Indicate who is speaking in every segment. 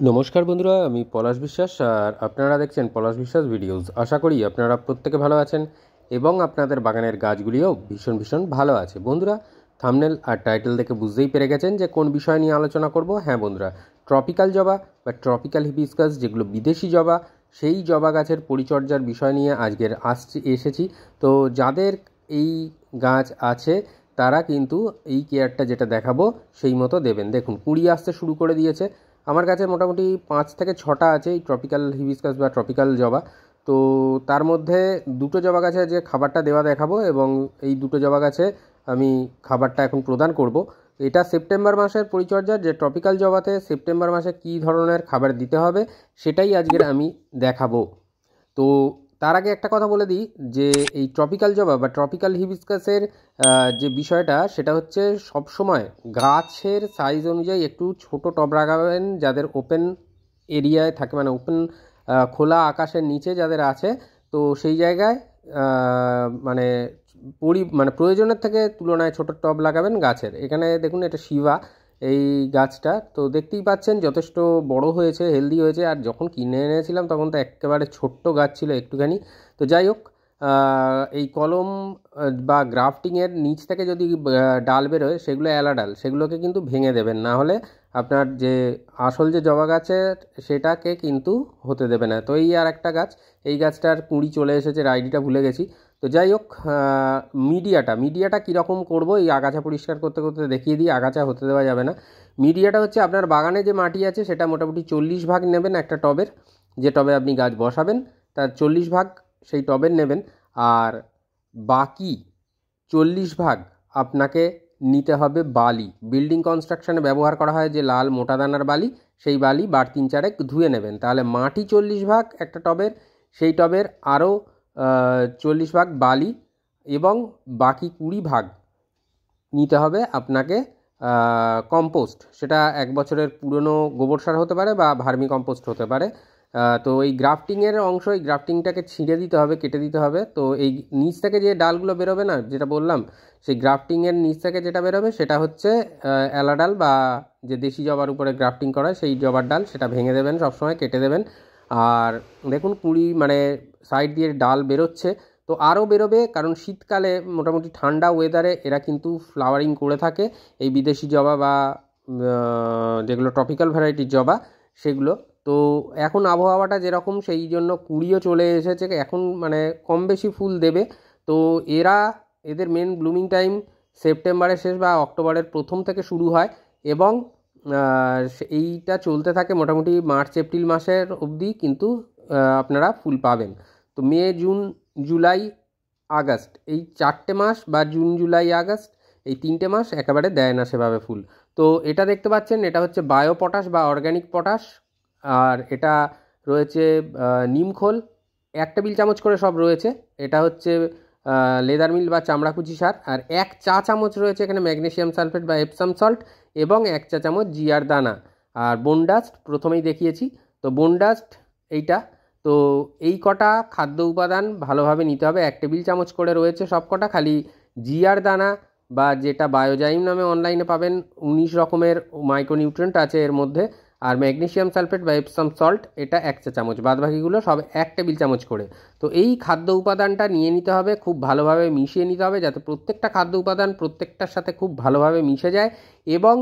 Speaker 1: নমস্কার বন্ধুরা, আমি পলাশ বিশ্বাস আর আপনারা দেখছেন পলাশ বিশ্বাস ভিডিওস। আশা করি আপনারা প্রত্যেকে ভালো আছেন এবং আপনাদের বাগানের গাছগুলিও ভীষণ ভীষণ ভালো আছে। বন্ধুরা, থাম্বনেল আর টাইটেল দেখে বুঝতেই পেরে গেছেন যে কোন বিষয় নিয়ে আলোচনা করব। হ্যাঁ বন্ধুরা, ট্রপিক্যাল জবা বা ট্রপিক্যাল হিবিস্কাস, যেগুলো বিদেশি জবা, সেই জবা গাছের পরিচর্যার বিষয় নিয়ে আজকের এসেছি। তো যাদের এই গাছ আছে তারা কিন্তু এই কেয়ারটা যেটা দেখাবো সেই মতো দেবেন। দেখুন, কুঁড়ি আসতে শুরু করে দিয়েছে। আমার কাছে মোটামুটি 5 থেকে 6টা আছে এই ট্রপিক্যাল হিবিস্কাস বা ট্রপিক্যাল জবা। তো তার মধ্যে দুটো জবা গাছে যে খাবারটা দেওয়া দেখাবো এবং এই দুটো জবা গাছে আমি খাবারটা এখন প্রদান করব। এটা সেপ্টেম্বর মাসের পরিচর্যা, যে ট্রপিক্যাল জবাতে সেপ্টেম্বর মাসে কী ধরনের খাবার দিতে হবে সেটাই আজকের আমি দেখাবো। তো তার আগে একটা কথা বলে দিই যে এই ট্রপিক্যাল জবা বা ট্রপিক্যাল হিবিস্কাসের যে বিষয়টা সেটা হচ্ছে সবসময় গাছের সাইজ অনুযায়ী একটু ছোট টব লাগাবেন। যাদের ওপেন এরিয়ায় থাকে, মানে ওপেন খোলা আকাশের নিচে যাদের আছে, তো সেই জায়গায় মানে মানে প্রয়োজনের থেকে তুলনায় ছোট টব লাগাবেন গাছের। এখানে দেখুন, এটা শিবা এই গাছটা, তো দেখতেই পাচ্ছেন যথেষ্ট বড় হয়েছে, হেলদি হয়েছে। আর যখন কিনে এনেছিলাম তখন তো একেবারে ছোট্ট গাছ ছিল একটুখানি। তো যাই হোক, এই কলম বা গ্রাফটিংয়ের নিচ থেকে যদি ডাল বেরোয়, সেগুলো এলা ডাল, সেগুলোকে কিন্তু ভেঙে দেবেন, না হলে আপনার যে আসল যে জবা গাছের সেটাকে কিন্তু হতে দেবে না। তো এই আর একটা গাছ, এই গাছটার কুঁড়ি চলে এসেছে, আইডিটা ভুলে গেছি। তো যাই হোক, মিডিয়াটা কীরকম করব এই আগাছা পরিষ্কার করতে করতে দেখিয়ে দিই। আগাছা হতে দেওয়া যাবে না। মিডিয়াটা হচ্ছে আপনার বাগানে যে মাটি আছে সেটা মোটামুটি 40 ভাগ নেবেন একটা টবের, যে টবে আপনি গাছ বসাবেন তার 40 ভাগ সেই টবের নেবেন। আর বাকি 40 ভাগ আপনাকে নিতে হবে বালি। বিল্ডিং কনস্ট্রাকশনে ব্যবহার করা হয় যে লাল মোটা দানার বালি, সেই বালি বার 3-4 ধুয়ে নেবেন। তাহলে মাটি 40 ভাগ একটা টবের, সেই টবের আরও 40 ভাগ বালি, এবং বাকি 20 ভাগ নিতে হবে আপনাকে কম্পোস্ট। সেটা 1 বছরের পুরনো গোবর সার হতে পারে বা ভার্মি কম্পোস্ট হতে পারে। তো এই গ্রাফটিংয়ের অংশ, এই গ্রাফটিংটাকে ছিঁড়ে দিতে হবে, কেটে দিতে হবে। তো এই নিচ থেকে যে ডালগুলো বেরোবে না, যেটা বললাম, সেই গ্রাফটিংয়ের নিচ থেকে যেটা বেরোবে সেটা হচ্ছে এলা ডাল, বা যে দেশি জবার উপরে গ্রাফটিং করা সেই জবার ডাল, সেটা ভেঙে দেবেন, সবসময় কেটে দেবেন। আর দেখুন, কুঁড়ি মানে সাইড দিয়ে ডাল বেরোচ্ছে, তো আরও বেরোবে, কারণ শীতকালে মোটামুটি ঠান্ডা ওয়েদারে এরা কিন্তু ফ্লাওয়ারিং করে থাকে, এই বিদেশি জবা বা যেগুলো ট্রপিক্যাল ভ্যারাইটির জবা সেগুলো। তো এখন আবহাওয়াটা যেরকম, সেই জন্য কুঁড়িও চলে এসেছে, এখন মানে কম বেশি ফুল দেবে। তো এদের মেন ব্লুমিং টাইম সেপ্টেম্বরের শেষ বা অক্টোবরের প্রথম থেকে শুরু হয়, এবং এইটা চলতে থাকে মোটামুটি মার্চ এপ্রিল মাসের অবধি কিন্তু আপনারা ফুল পাবেন। তো মে জুন জুলাই আগস্ট, এই 4টে মাস, বা জুন জুলাই আগস্ট, এই 3টে মাস একেবারে দেয় না সেভাবে ফুল। তো এটা দেখতে পাচ্ছেন, এটা হচ্ছে বায়ো পটাশ বা অর্গ্যানিক পটাশ, আর এটা রয়েছে নিমখোল 1 টেবিল চামচ করে সব রয়েছে। এটা হচ্ছে লেদার মিল বা চামড়াকুচি সার, আর 1 চা চামচ রয়েছে এখানে ম্যাগনেসিয়াম সালফেট বা এপসাম সল্ট, এবং 1 চা চামচ জিআর দানা। আর বোনডাস্ট প্রথমেই দেখিয়েছি, তো বোনডাস্ট এইটা। তো এই কটা খাদ্য উপাদান ভালোভাবে নিতে হবে, 1 টেবিল চামচ করে রয়েছে সব কটা। খালি জিআর দানা বা যেটা বায়োজাইম নামে অনলাইনে পাবেন, 19 রকমের মাইক্রোনিউট্রিয়েন্ট আছে এর মধ্যে। আর ম্যাগনেসিয়াম সালফেট বা এপসাম সল্ট, এটা 1 চা চামচ, বাদবাকিগুলো সব 1 টেবিল চামচ করে। তো এই খাদ্য উপাদানটা নিয়ে নিতে হবে, খুব ভালোভাবে মিশিয়ে নিতে হবে, যাতে প্রত্যেকটা খাদ্য উপাদান প্রত্যেকটার সাথে খুব ভালোভাবে মিশে যায়, এবং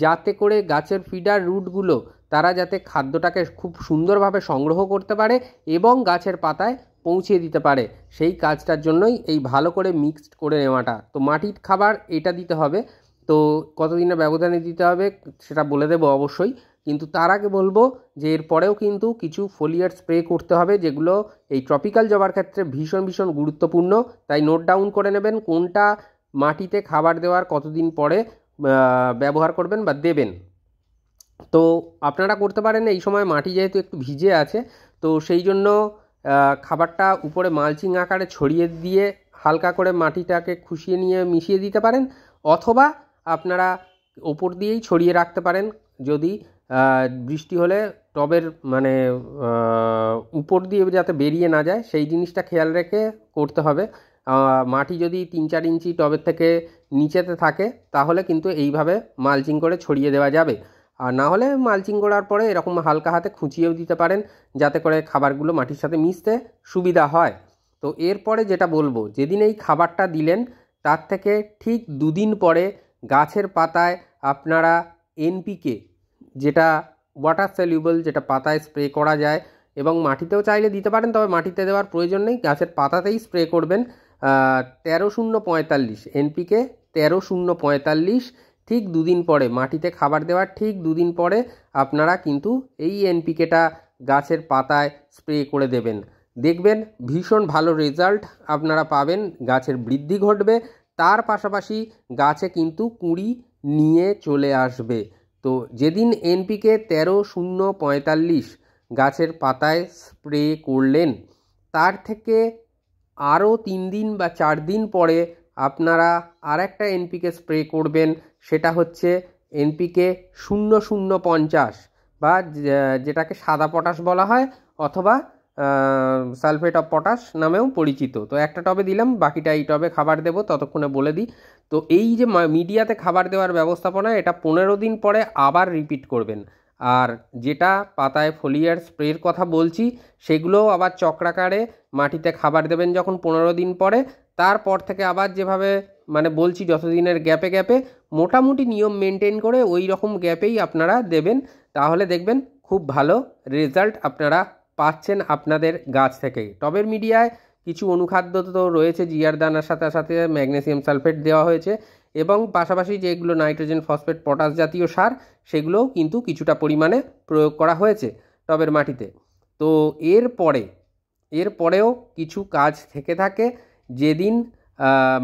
Speaker 1: যাতে করে গাছের ফিডার রুটগুলো তারা যাতে খাদ্যটাকে খুব সুন্দরভাবে সংগ্রহ করতে পারে এবং গাছের পাতায় পৌঁছে দিতে পারে, সেই কাজটার জন্যই এই ভালো করে মিক্সড করে নেওয়াটা। তো মাটির খাবার এটা দিতে হবে। তো কতদিনের ব্যবধানে দিতে হবে সেটা বলে দেবো অবশ্যই, কিন্তু তার আগে বলবো যে এরপরেও কিন্তু কিছু ফোলিয়ার স্প্রে করতে হবে, যেগুলো এই ট্রপিক্যাল জবার ক্ষেত্রে ভীষণ ভীষণ গুরুত্বপূর্ণ। তাই নোট ডাউন করে নেবেন কোনটা মাটিতে খাবার দেওয়ার কতদিন পরে ব্যবহার করবেন বা দেবেন। তো আপনারা করতে পারেন এই সময় মাটি যেহেতু একটু ভিজে আছে, তো সেই জন্য খাবারটা উপরে মালচিং আকারে ছড়িয়ে দিয়ে হালকা করে মাটিটাকে খুশিয়ে নিয়ে মিশিয়ে দিতে পারেন, অথবা আপনারা ওপর দিয়েই ছড়িয়ে রাখতে পারেন। যদি বৃষ্টি হলে টবের মানে উপর দিয়ে যাতে বেরিয়ে না যায় সেই জিনিসটা খেয়াল রেখে করতে হবে। মাটি যদি 3-4 ইঞ্চি টবের থেকে নিচেতে থাকে তাহলে কিন্তু এইভাবে মালচিং করে ছড়িয়ে দেওয়া যাবে। আর না হলে মালচিং করার পরে এরকম হালকা হাতে খুঁচিয়েও দিতে পারেন, যাতে করে খাবারগুলো মাটির সাথে মিশতে সুবিধা হয়। তো এরপরে যেটা বলবো, যেদিন এই খাবারটা দিলেন তার থেকে ঠিক 2 দিন পরে গাছের পাতায় আপনারা এনপিকে, যেটা ওয়াটার সলিউবল, যেটা পাতায় স্প্রে করা যায় এবং মাটিতেও চাইলে দিতে পারেন, তবে মাটিতে দেওয়ার প্রয়োজন নেই, গাছের পাতাতেই স্প্রে করবেন। 13-0-45 এনপিকে 13-0-45 ঠিক 2 দিন পরে, মাটিতে খাবার দেওয়ার ঠিক 2 দিন পরে আপনারা কিন্তু এই এনপিকেটা গাছের পাতায় স্প্রে করে দেবেন। দেখবেন ভীষণ ভালো রেজাল্ট আপনারা পাবেন, গাছের বৃদ্ধি ঘটবে, তার পাশাপাশি গাছে কিন্তু কুঁড়ি নিয়ে চলে আসবে। তো যেদিন এনপিকে 13-0-45 গাছের পাতায় স্প্রে করলেন, তার থেকে আরও 3 দিন বা 4 দিন পরে আপনারা আর একটা এনপিকে স্প্রে করবেন, সেটা হচ্ছে এনপিকে 0-0-50 বা যেটাকে সাদা পটাশ বলা হয় অথবা সালফেট অফ পটাশ নামেও পরিচিত। তো একটা টবে দিলাম, বাকিটা এই টবে খাবার দেবো, ততক্ষণে বলে দিই। তো এই যে মিডিয়াতে খাবার দেওয়ার ব্যবস্থাপনা, এটা 15 দিন পরে আবার রিপিট করবেন। আর যেটা পাতায় ফোলিয়ার স্প্রের কথা বলছি, সেগুলোও আবার চক্রাকারে মাটিতে খাবার দেবেন যখন 15 দিন পরে, তারপর থেকে আবার যেভাবে মানে বলছি যতদিনের গ্যাপে গ্যাপে মোটামুটি নিয়ম মেনটেন করে ওই রকম গ্যাপেই আপনারা দেবেন। তাহলে দেখবেন খুব ভালো রেজাল্ট আপনারা পাচ্ছেন আপনাদের গাছ থেকে। টবের মিডিয়ায় কিছু অনুখাদ্য তো রয়েছে, জিআর দানার সাথে সাথে ম্যাগনেসিয়াম সালফেট দেওয়া হয়েছে এবং পাশাপাশি যেগুলো নাইট্রোজেন, ফসফেট, পটাশ জাতীয় সার, সেগুলোও কিন্তু কিছুটা পরিমাণে প্রয়োগ করা হয়েছে টবের মাটিতে। তো এরপরেও কিছু কাজ থেকে থাকে। যেদিন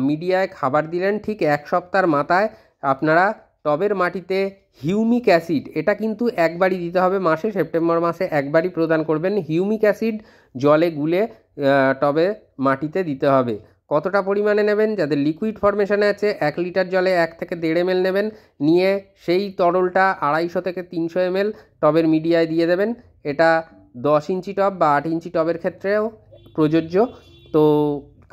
Speaker 1: মিডিয়ায় খাবার দিলেন ঠিক 1 সপ্তাহের মাথায় আপনারা টবের মাটিতে হিউমিক অ্যাসিড, এটা কিন্তু একবারই দিতে হবে মাসে, সেপ্টেম্বর মাসে একবারই প্রদান করবেন। হিউমিক অ্যাসিড জলে গুলে টবে মাটিতে দিতে হবে। কতটা পরিমাণে নেবেন? যাদের লিকুইড ফরমেশনে আছে 1 লিটার জলে 1 থেকে 1.5 ml নেবেন, নিয়ে সেই তরলটা 250 থেকে 300 ml টবের মিডিয়ায় দিয়ে দেবেন। এটা 10 ইঞ্চি টব বা 8 ইঞ্চি টবের ক্ষেত্রেও প্রযোজ্য। তো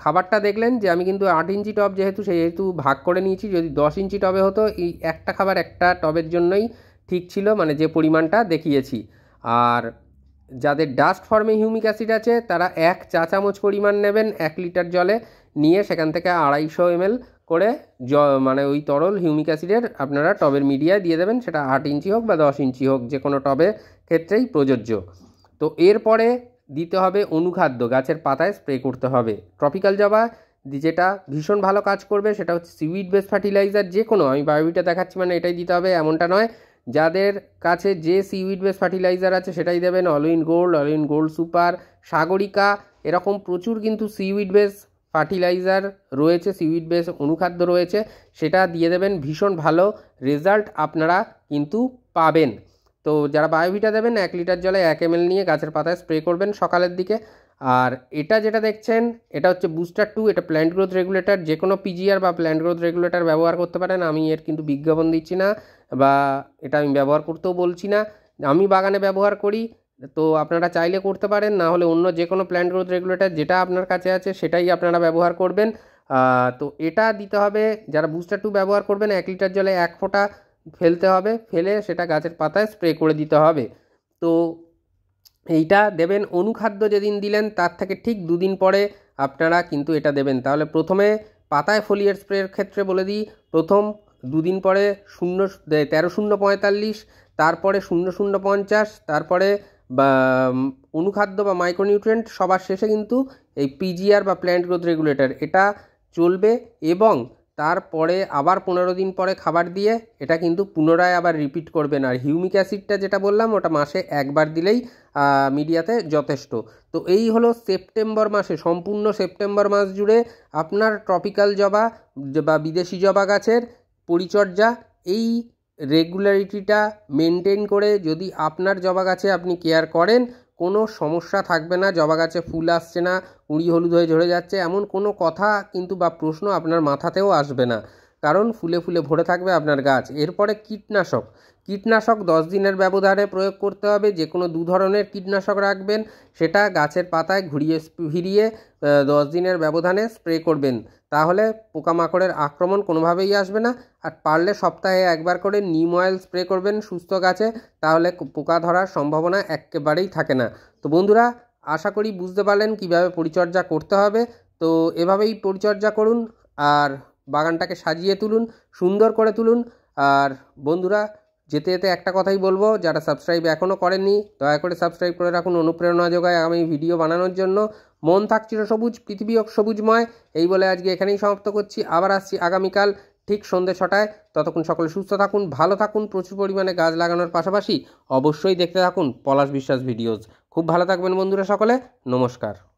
Speaker 1: খাবারটা দেখলেন যে আমি কিন্তু 8 ইঞ্চি টব সেহেতু ভাগ করে নিয়েছি। যদি 10 ইঞ্চি টবে হতো, এই একটা খাবার একটা টবের জন্যই ঠিক ছিল, মানে যে পরিমাণটা দেখিয়েছি। আর যাদের ডাস্ট ফর্মে হিউমিক অ্যাসিড আছে তারা 1 চা চামচ পরিমাণ নেবেন 1 লিটার জলে, নিয়ে সেখান থেকে 250 ml করে মানে ওই তরল হিউমিক অ্যাসিডের আপনারা টবের মিডিয়ায় দিয়ে দেবেন। সেটা 8 ইঞ্চি হোক বা 10 ইঞ্চি হোক, যে কোনো টবের ক্ষেত্রেই প্রযোজ্য। তো এরপরে দিতে হবে অনুখাদ্য, গাছের পাতায় স্প্রে করতে হবে। ট্রপিক্যাল জবা যেটা ভীষণ ভালো কাজ করবে সেটা হচ্ছে সিউইড বেস ফার্টিলাইজার। যে কোনো, আমি বায়োভিটা দেখাচ্ছি মানে এটাই দিতে হবে এমনটা নয়, যাদের কাছে যে সিউইড বেস ফার্টিলাইজার আছে সেটাই দেবেন। All in gold super, Sagarika, এরকম প্রচুর কিন্তু সিউইড বেস ফার্টিলাইজার রয়েছে, সিউইড বেস অনুখাদ্য রয়েছে, সেটা দিয়ে দেবেন। ভীষণ ভালো রেজাল্ট আপনারা কিন্তু পাবেন। তো যারা বায়োভিটা দেবেন 1 লিটার জলে 1 ml নিয়ে গাছের পাতায় স্প্রে করবেন সকালের দিকে। আর এটা যেটা দেখছেন এটা হচ্ছে বুস্টার 2, এটা প্ল্যান্ট গ্রোথ রেগুলেটর। যে কোনো পিজিআর বা প্ল্যান্ট গ্রোথ রেগুলেটর ব্যবহার করতে পারেন, আমি এর কিন্তু বিজ্ঞাপন দিচ্ছি না বা এটা আমি ব্যবহার করতেও বলছি না, আমি বাগানে ব্যবহার করি। তো আপনারা চাইলে করতে পারেন, না হলে অন্য যে কোনো প্ল্যান্ট গ্রোথ রেগুলেটর যেটা আপনার কাছে আছে সেটাই আপনারা ব্যবহার করবেন। তো এটা দিতে হবে। যারা বুস্টার 2 ব্যবহার করবেন 1 লিটার জলে 1 ফোঁটা ফেলতে হবে, ফেলে সেটা গাছের পাতায় স্প্রে করে দিতে হবে। তো এইটা দেবেন। অনুখাদ্য যেদিন দিলেন তার থেকে ঠিক 2 দিন পরে আপনারা কিন্তু এটা দেবেন। তাহলে প্রথমে পাতায় ফোলিয়ার স্প্রের ক্ষেত্রে বলে দিই, প্রথম 2 দিন পরে 13-0-45, তারপরে 0-0-50, তারপরে অনুখাদ্য বা মাইক্রোনিউট্রিয়েন্ট, সবার শেষে কিন্তু এই পিজিআর বা প্ল্যান্ট গ্রোথ রেগুলেটর এটা চলবে। এবং তারপরে আবার 15 দিন পরে খাবার দিয়ে এটা কিন্তু পুনরায় আবার রিপিট করবেন। আর হিউমিক অ্যাসিডটা যেটা বললাম ওটা মাসে একবার দিলেই মিডিয়াতে যথেষ্ট। তো এই হলো সেপ্টেম্বর মাসে, সম্পূর্ণ সেপ্টেম্বর মাস জুড়ে আপনার ট্রপিক্যাল জবা বা বিদেশি জবা গাছের পরিচর্যা। এই রেগুলারিটিটা মেনটেন করে যদি আপনার জবা গাছে আপনি কেয়ার করেন, কোনো সমস্যা থাকবে না। জবা গাছে ফুল আসছে না, কুঁড়ি হলুদ হয়ে ঝরে যাচ্ছে, এমন কোনো কথা কিন্তু বা প্রশ্ন আপনার মাথাতেও আসবে না, কারণ ফুলে ফুলে ভরে থাকবে আপনার গাছ। এরপরে কীটনাশক 10 দিনের ব্যবধানে প্রয়োগ করতে হবে। যে কোনো 2 ধরনের কীটনাশক রাখবেন, সেটা গাছের পাতায় ঘুরিয়ে ফিরিয়ে 10 দিনের ব্যবধানে স্প্রে করবেন। তাহলে পোকামাকড়ের আক্রমণ কোনোভাবেই আসবে না। আর পারলে সপ্তাহে একবার করে নিম অয়েল স্প্রে করবেন সুস্থ গাছে, তাহলে পোকা ধরার সম্ভাবনা একেবারেই থাকে না। তো বন্ধুরা, আশা করি বুঝতে পারলেন কিভাবে পরিচর্যা করতে হবে। তো এভাবেই পরিচর্যা করুন আর বাগানটাকে সাজিয়ে তুলুন, সুন্দর করে তুলুন। আর বন্ধুরা, যেতে যেতে একটা কথাই বলবো, যারা সাবস্ক্রাইব এখনও করেননি দয়া করে সাবস্ক্রাইব করে রাখুন, অনুপ্রেরণা যোগায় আগামী ভিডিও বানানোর জন্য। মন থাক চিরসবুজ, পৃথিবী হোক সবুজময়, এই বলে আজকে এখানেই সমাপ্ত করছি। আবার আসছি আগামীকাল ঠিক সন্ধ্যে 6টায়। ততক্ষণ সকলে সুস্থ থাকুন, ভালো থাকুন, প্রচুর পরিমাণে গাছ লাগানোর পাশাপাশি অবশ্যই দেখতে থাকুন পলাশ বিশ্বাস ভিডিওস। খুব ভালো থাকবেন বন্ধুরা সকলে, নমস্কার।